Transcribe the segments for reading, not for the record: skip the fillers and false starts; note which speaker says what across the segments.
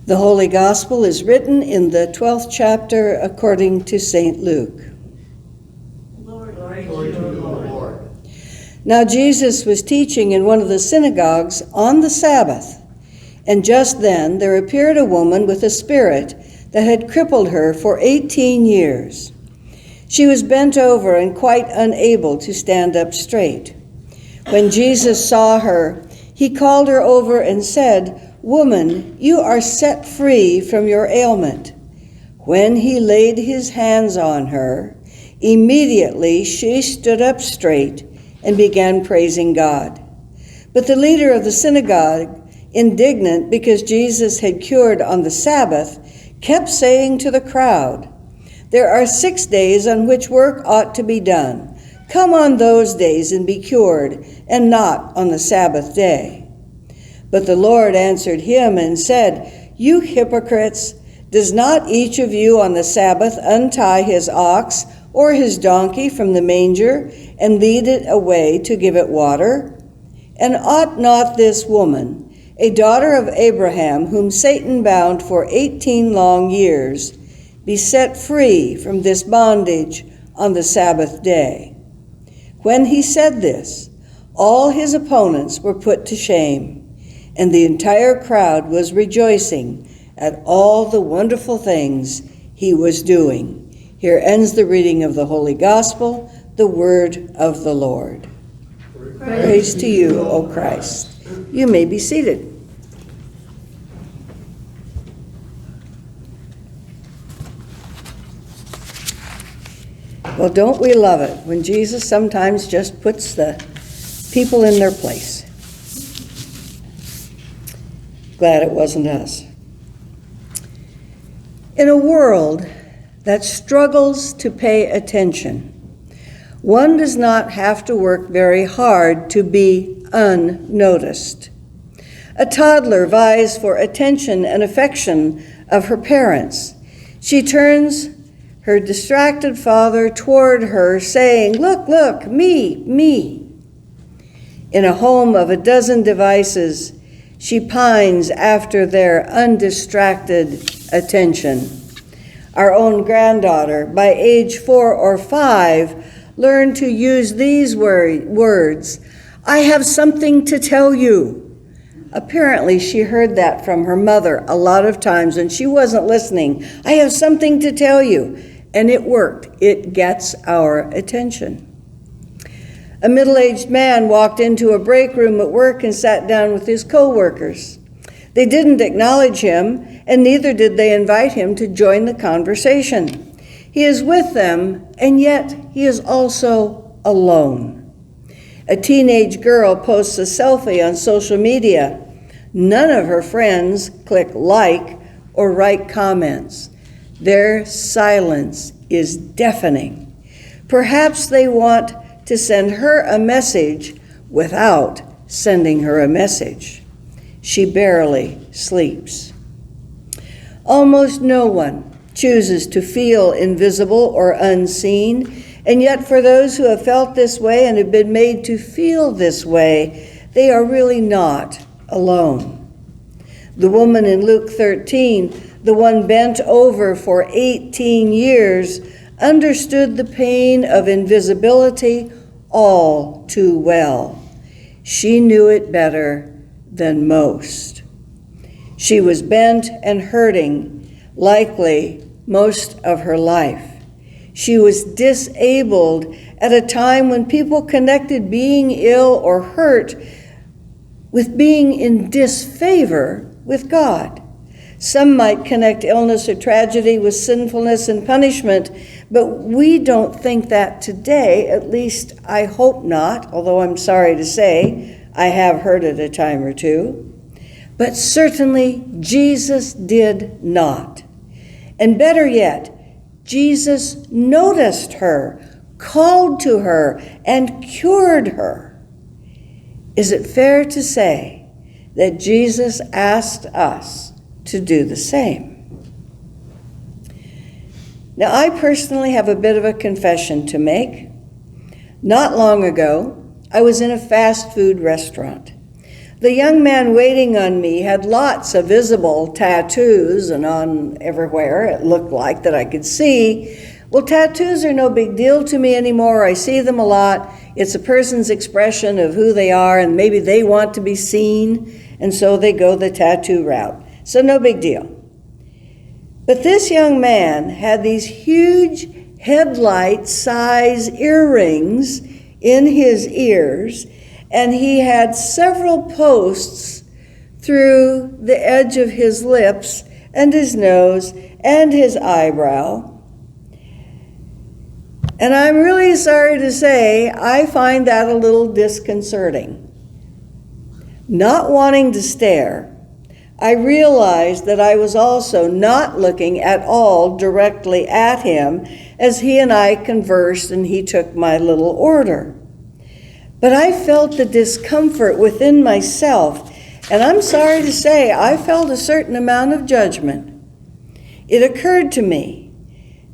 Speaker 1: The Holy Gospel is written in the 12th chapter according to St. Luke.
Speaker 2: Glory to you, Lord.
Speaker 1: Now Jesus was teaching in one of the synagogues on the Sabbath, and just then there appeared a woman with a spirit that had crippled her for 18 years. She was bent over and quite unable to stand up straight. When Jesus saw her, he called her over and said, "Woman, you are set free from your ailment." When he laid his hands on her, immediately she stood up straight and began praising God. But the leader of the synagogue, indignant because Jesus had cured on the Sabbath, kept saying to the crowd, "There are 6 days on which work ought to be done. Come on those days and be cured, and not on the Sabbath day." But the Lord answered him and said, "You hypocrites, does not each of you on the Sabbath untie his ox or his donkey from the manger and lead it away to give it water? And ought not this woman, a daughter of Abraham, whom Satan bound for 18 long years, be set free from this bondage on the Sabbath day?" When he said this, all his opponents were put to shame, and the entire crowd was rejoicing at all the wonderful things he was doing. Here ends the reading of the Holy Gospel, the word of the Lord. Praise to you, O Christ. You may be seated. Well, don't we love it when Jesus sometimes just puts the people in their place? Glad it wasn't us. In a world that struggles to pay attention, one does not have to work very hard to be unnoticed. A toddler vies for attention and affection of her parents. She turns her distracted father toward her, saying, "Look, look, me, me." In a home of a dozen devices, she pines after their undistracted attention. Our own granddaughter, by age 4 or 5, learned to use these words, "I have something to tell you." Apparently, she heard that from her mother a lot of times and she wasn't listening. "I have something to tell you." And it worked. It gets our attention. A middle-aged man walked into a break room at work and sat down with his co-workers. They didn't acknowledge him, and neither did they invite him to join the conversation. He is with them, and yet he is also alone. A teenage girl posts a selfie on social media. None of her friends click like or write comments. Their silence is deafening. Perhaps they want to send her a message without sending her a message. She barely sleeps. Almost no one chooses to feel invisible or unseen, and yet for those who have felt this way and have been made to feel this way, they are really not alone. The woman in Luke 13, the one bent over for 18 years, understood the pain of invisibility all too well. She knew it better than most. She was bent and hurting, likely most of her life. She was disabled at a time when people connected being ill or hurt with being in disfavor with God. Some might connect illness or tragedy with sinfulness and punishment, but we don't think that today, at least I hope not, although I'm sorry to say I have heard it a time or two. But certainly Jesus did not. And better yet, Jesus noticed her, called to her, and cured her. Is it fair to say that Jesus asked us to do the same? Now, I personally have a bit of a confession to make. Not long ago, I was in a fast food restaurant. The young man waiting on me had lots of visible tattoos, and on everywhere it looked like that I could see. Well, tattoos are no big deal to me anymore. I see them a lot. It's a person's expression of who they are, and maybe they want to be seen, and so they go the tattoo route. So no big deal. But this young man had these huge headlight-size earrings in his ears, and he had several posts through the edge of his lips and his nose and his eyebrow. And I'm really sorry to say, I find that a little disconcerting. Not wanting to stare, I realized that I was also not looking at all directly at him as he and I conversed and he took my little order. But I felt the discomfort within myself, and I'm sorry to say I felt a certain amount of judgment. It occurred to me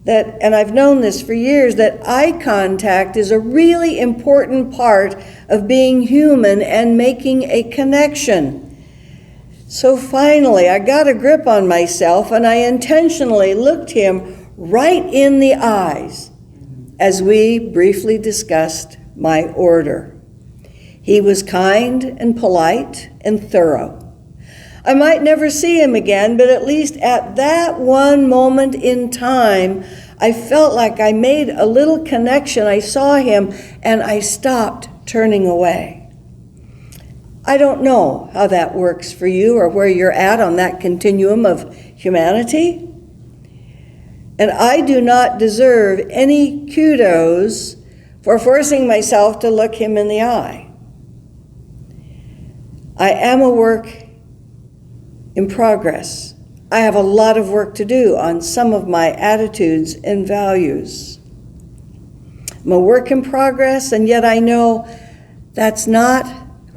Speaker 1: that, and I've known this for years, that eye contact is a really important part of being human and making a connection. So finally, I got a grip on myself, and I intentionally looked him right in the eyes as we briefly discussed my order. He was kind and polite and thorough. I might never see him again, but at least at that one moment in time, I felt like I made a little connection. I saw him and I stopped turning away. I don't know how that works for you or where you're at on that continuum of humanity. And I do not deserve any kudos for forcing myself to look him in the eye. I am a work in progress. I have a lot of work to do on some of my attitudes and values. I'm a work in progress, and yet I know that's not,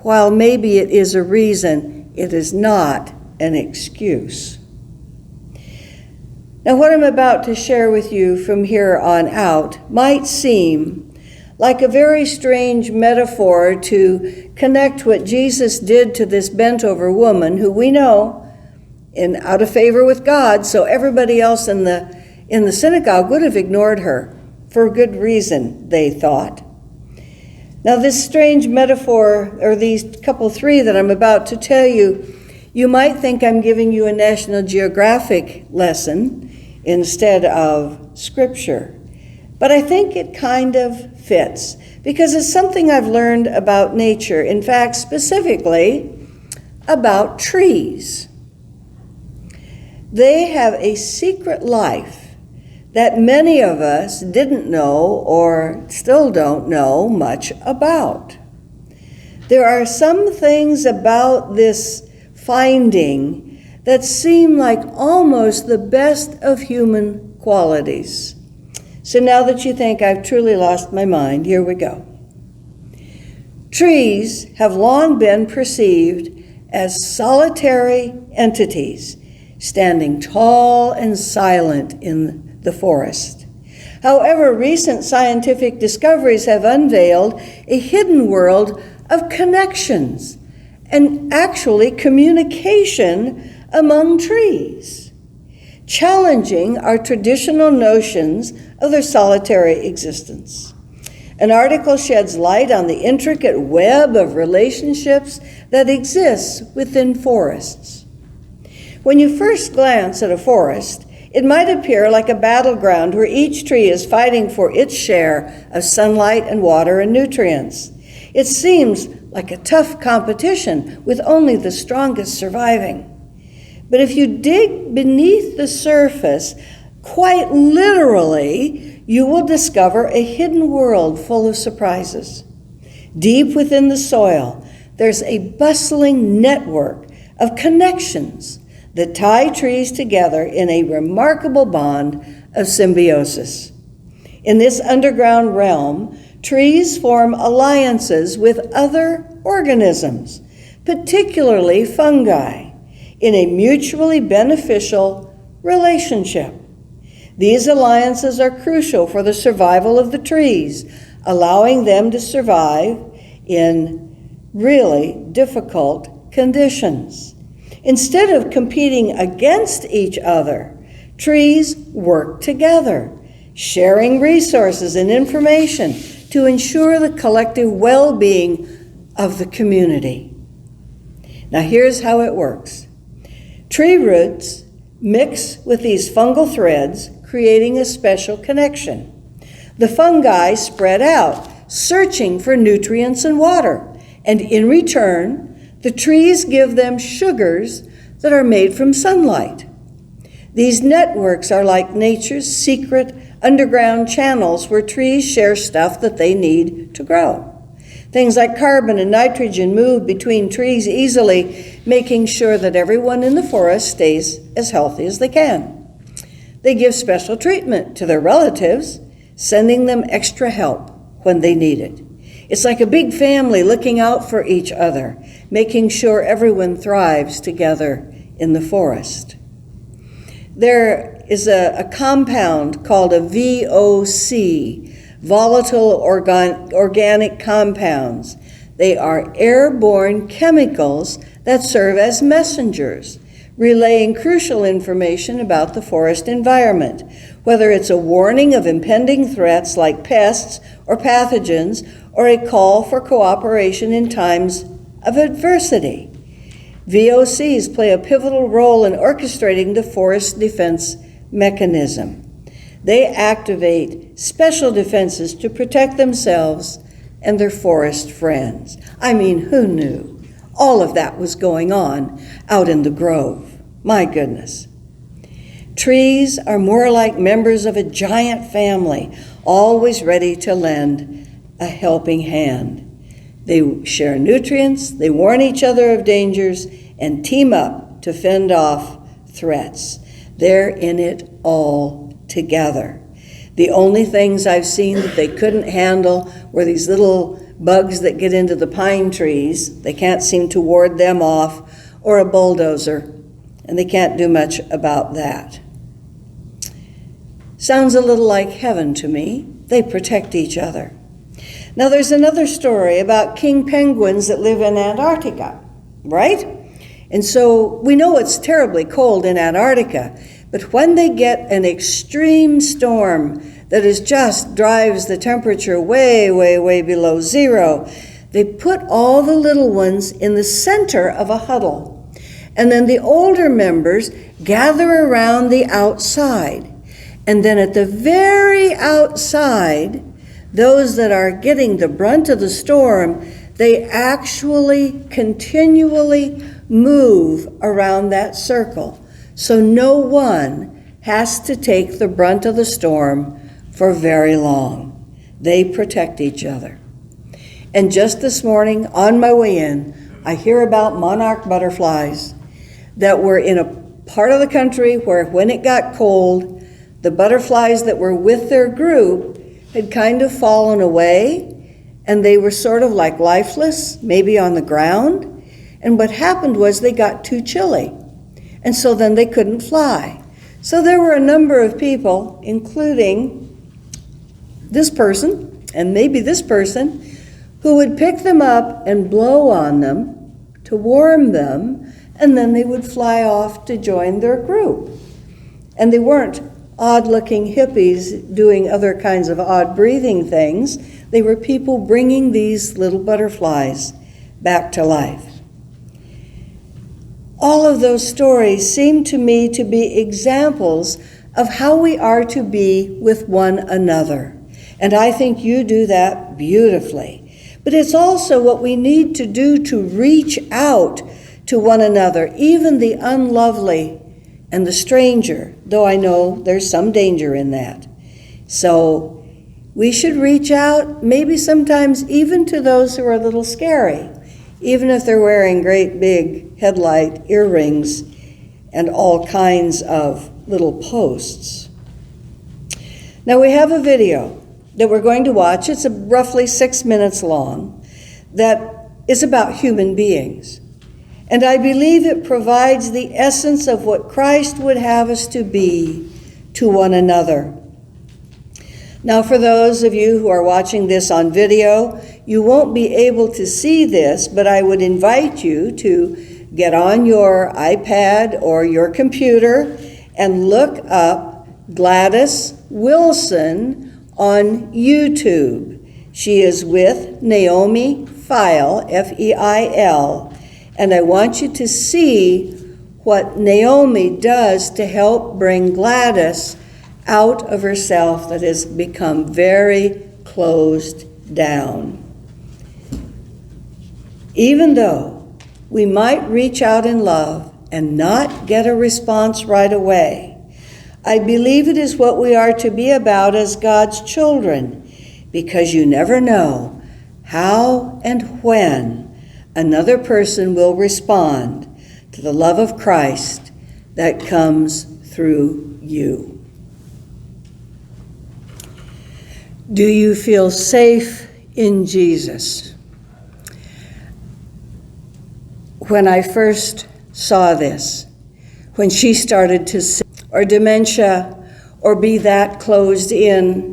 Speaker 1: while maybe it is a reason, it is not an excuse. Now, what I'm about to share with you from here on out might seem like a very strange metaphor to connect what Jesus did to this bent-over woman, who we know is out of favor with God, so everybody else in the synagogue would have ignored her for good reason, they thought. Now, this strange metaphor, or these three that I'm about to tell you, you might think I'm giving you a National Geographic lesson instead of Scripture. But I think it kind of fits, because it's something I've learned about nature, in fact, specifically about trees. They have a secret life that many of us didn't know or still don't know much about. There are some things about this finding that seem like almost the best of human qualities. So now that you think I've truly lost my mind, here we go. Trees have long been perceived as solitary entities, standing tall and silent in the forest. However, recent scientific discoveries have unveiled a hidden world of connections and actually communication among trees, challenging our traditional notions of their solitary existence. An article sheds light on the intricate web of relationships that exists within forests. When you first glance at a forest, it might appear like a battleground where each tree is fighting for its share of sunlight and water and nutrients. It seems like a tough competition with only the strongest surviving. But if you dig beneath the surface, quite literally, you will discover a hidden world full of surprises. Deep within the soil, there's a bustling network of connections that tie trees together in a remarkable bond of symbiosis. In this underground realm, trees form alliances with other organisms, particularly fungi, in a mutually beneficial relationship. These alliances are crucial for the survival of the trees, allowing them to survive in really difficult conditions. Instead of competing against each other, trees work together, sharing resources and information to ensure the collective well-being of the community. Now here's how it works. Tree roots mix with these fungal threads, creating a special connection. The fungi spread out, searching for nutrients and water, and in return, the trees give them sugars that are made from sunlight. These networks are like nature's secret underground channels where trees share stuff that they need to grow. Things like carbon and nitrogen move between trees easily, making sure that everyone in the forest stays as healthy as they can. They give special treatment to their relatives, sending them extra help when they need it. It's like a big family looking out for each other, making sure everyone thrives together in the forest. There is a compound called a VOC, volatile organic compounds. They are airborne chemicals that serve as messengers, relaying crucial information about the forest environment, whether it's a warning of impending threats like pests or pathogens, or a call for cooperation in times of adversity. VOCs play a pivotal role in orchestrating the forest defense mechanism. They activate special defenses to protect themselves and their forest friends. I mean, who knew? All of that was going on out in the grove. My goodness. Trees are more like members of a giant family, always ready to lend a helping hand. They share nutrients, they warn each other of dangers, and team up to fend off threats. They're in it all together. The only things I've seen that they couldn't handle were these little bugs that get into the pine trees. They can't seem to ward them off, or a bulldozer, and they can't do much about that. Sounds a little like heaven to me. They protect each other. Now there's another story about king penguins that live in Antarctica, right? And so we know it's terribly cold in Antarctica, but when they get an extreme storm that just drives the temperature way, way, way below zero, they put all the little ones in the center of a huddle. And then the older members gather around the outside. And then at the very outside, those that are getting the brunt of the storm, they actually continually move around that circle. So no one has to take the brunt of the storm for very long. They protect each other. And just this morning, on my way in, I hear about monarch butterflies that were in a part of the country where when it got cold, the butterflies that were with their group had kind of fallen away, and they were sort of like lifeless, maybe on the ground. And what happened was they got too chilly, and so then they couldn't fly. So there were a number of people, including this person, and maybe this person, who would pick them up and blow on them to warm them, and then they would fly off to join their group. And they weren't odd-looking hippies doing other kinds of odd breathing things. They were people bringing these little butterflies back to life. All of those stories seem to me to be examples of how we are to be with one another. And I think you do that beautifully. But it's also what we need to do to reach out to one another, even the unlovely and the stranger, though I know there's some danger in that. So we should reach out, maybe sometimes even to those who are a little scary, even if they're wearing great big headlight earrings and all kinds of little posts. Now we have a video that we're going to watch. It's roughly 6 minutes long that is about human beings. And I believe it provides the essence of what Christ would have us to be to one another. Now, for those of you who are watching this on video, you won't be able to see this, but I would invite you to get on your iPad or your computer and look up Gladys Wilson on YouTube. She is with Naomi Feil, F-E-I-L, and I want you to see what Naomi does to help bring Gladys out of herself that has become very closed down. Even though we might reach out in love and not get a response right away, I believe it is what we are to be about as God's children, because you never know how and when another person will respond to the love of Christ that comes through you. Do you feel safe in Jesus? When I first saw this, when she started to see, or dementia, or be that closed in,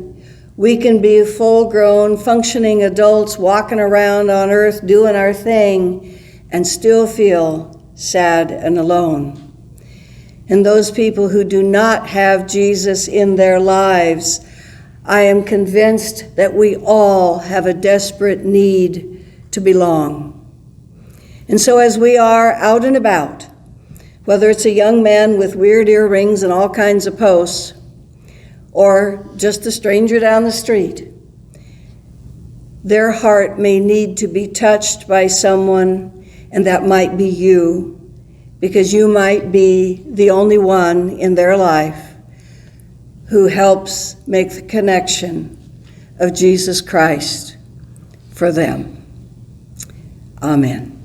Speaker 1: we can be full-grown, functioning adults walking around on earth doing our thing and still feel sad and alone. And those people who do not have Jesus in their lives, I am convinced that we all have a desperate need to belong. And so as we are out and about, whether it's a young man with weird earrings and all kinds of posts, or just a stranger down the street, their heart may need to be touched by someone, and that might be you, because you might be the only one in their life who helps make the connection of Jesus Christ for them. Amen.